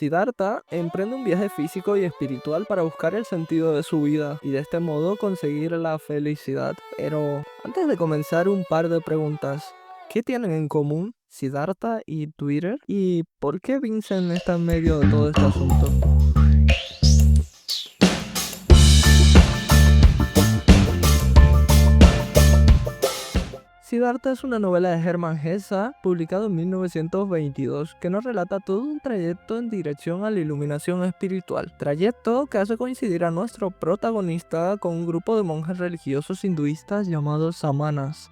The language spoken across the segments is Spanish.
Siddhartha emprende un viaje físico y espiritual para buscar el sentido de su vida y de este modo conseguir la felicidad. Pero antes de comenzar, un par de preguntas. ¿Qué tienen en común Siddhartha y Twitter? ¿Y por qué Vincent está en medio de todo este asunto? Siddhartha es una novela de Hermann Hesse, publicado en 1922, que nos relata todo un trayecto en dirección a la iluminación espiritual. Trayecto que hace coincidir a nuestro protagonista con un grupo de monjes religiosos hinduistas llamados samanas.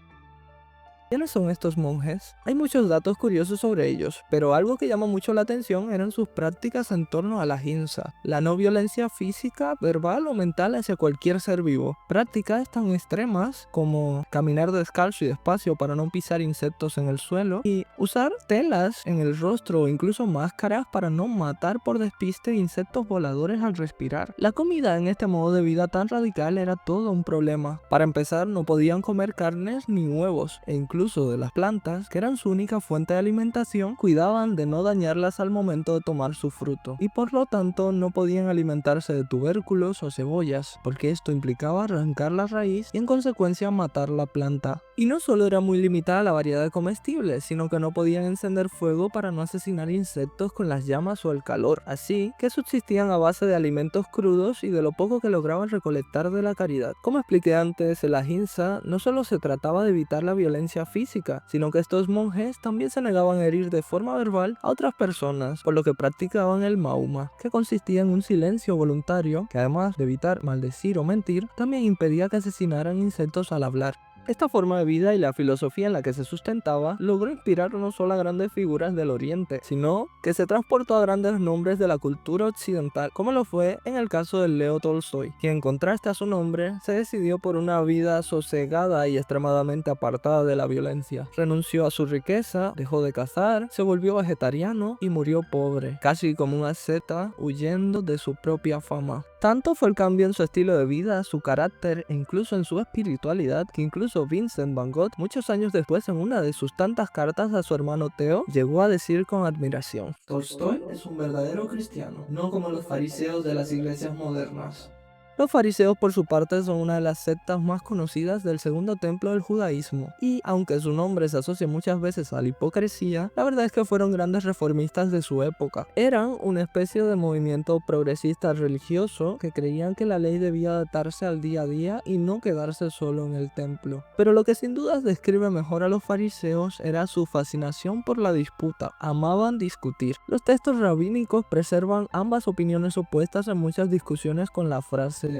¿Quiénes son estos monjes? Hay muchos datos curiosos sobre ellos, pero algo que llama mucho la atención eran sus prácticas en torno a la ahimsa, la no violencia física, verbal o mental hacia cualquier ser vivo. Prácticas tan extremas como caminar descalzo y despacio para no pisar insectos en el suelo y usar telas en el rostro o incluso máscaras para no matar por despiste insectos voladores al respirar. La comida en este modo de vida tan radical era todo un problema. Para empezar, no podían comer carnes ni huevos e incluso de las plantas, que eran su única fuente de alimentación, cuidaban de no dañarlas al momento de tomar su fruto, y por lo tanto no podían alimentarse de tubérculos o cebollas, porque esto implicaba arrancar la raíz y en consecuencia matar la planta. Y no solo era muy limitada la variedad de comestibles, sino que no podían encender fuego para no asesinar insectos con las llamas o el calor, así que subsistían a base de alimentos crudos y de lo poco que lograban recolectar de la caridad. Como expliqué antes, el ahimsa no solo se trataba de evitar la violencia física, sino que estos monjes también se negaban a herir de forma verbal a otras personas, por lo que practicaban el mauma, que consistía en un silencio voluntario que, además de evitar maldecir o mentir, también impedía que asesinaran insectos al hablar. Esta forma de vida y la filosofía en la que se sustentaba logró inspirar no solo a grandes figuras del Oriente, sino que se transportó a grandes nombres de la cultura occidental, como lo fue en el caso de Leo Tolstoy, quien en contraste a su nombre se decidió por una vida sosegada y extremadamente apartada de la violencia. Renunció a su riqueza, dejó de cazar, se volvió vegetariano y murió pobre, casi como un asceta huyendo de su propia fama. Tanto fue el cambio en su estilo de vida, su carácter e incluso en su espiritualidad, que incluso Vincent van Gogh, muchos años después, en una de sus tantas cartas a su hermano Theo, llegó a decir con admiración: Tolstoy es un verdadero cristiano, no como los fariseos de las iglesias modernas. Los fariseos, por su parte, son una de las sectas más conocidas del segundo templo del judaísmo, y aunque su nombre se asocia muchas veces a la hipocresía, la verdad es que fueron grandes reformistas de su época. Eran una especie de movimiento progresista religioso que creían que la ley debía adaptarse al día a día y no quedarse solo en el templo. Pero lo que sin dudas describe mejor a los fariseos era su fascinación por la disputa. Amaban discutir. Los textos rabínicos preservan ambas opiniones opuestas en muchas discusiones con la frase: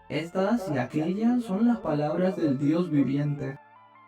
estas y aquellas son las palabras del Dios viviente.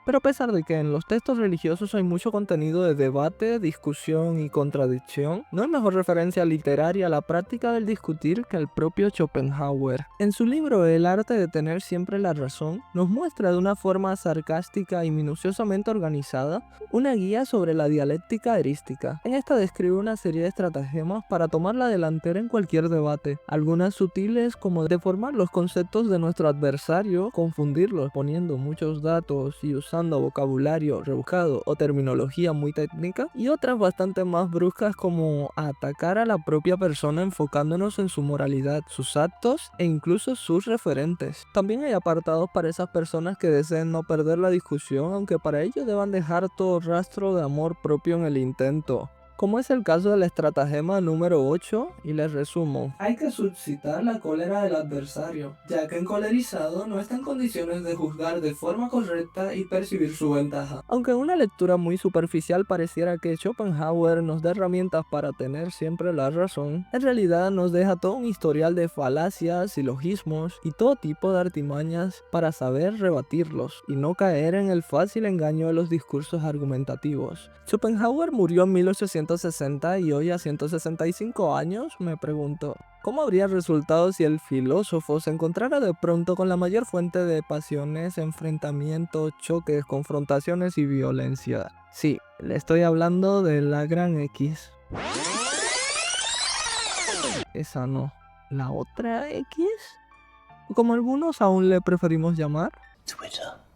Pero a pesar de que en los textos religiosos hay mucho contenido de debate, discusión y contradicción, no hay mejor referencia literaria a la práctica del discutir que el propio Schopenhauer. En su libro El arte de tener siempre la razón, nos muestra de una forma sarcástica y minuciosamente organizada una guía sobre la dialéctica erística. En esta describe una serie de estratagemas para tomar la delantera en cualquier debate, algunas sutiles como deformar los conceptos de nuestro adversario, confundirlos poniendo muchos datos y usando vocabulario rebuscado o terminología muy técnica, y otras bastante más bruscas como atacar a la propia persona enfocándonos en su moralidad, sus actos e incluso sus referentes. También hay apartados para esas personas que deseen no perder la discusión, aunque para ello deban dejar todo rastro de amor propio en el intento, como es el caso del estratagema número 8, y les resumo. Hay que suscitar la cólera del adversario, ya que encolerizado no está en condiciones de juzgar de forma correcta y percibir su ventaja. Aunque en una lectura muy superficial pareciera que Schopenhauer nos da herramientas para tener siempre la razón, en realidad nos deja todo un historial de falacias, silogismos y todo tipo de artimañas para saber rebatirlos y no caer en el fácil engaño de los discursos argumentativos. Schopenhauer murió en 1860 y hoy, a 165 años, me pregunto, ¿cómo habría resultado si el filósofo se encontrara de pronto con la mayor fuente de pasiones, enfrentamientos, choques, confrontaciones y violencia? Sí, le estoy hablando de la Gran X. Esa no, ¿la otra X? Como algunos aún le preferimos llamar, Twitter.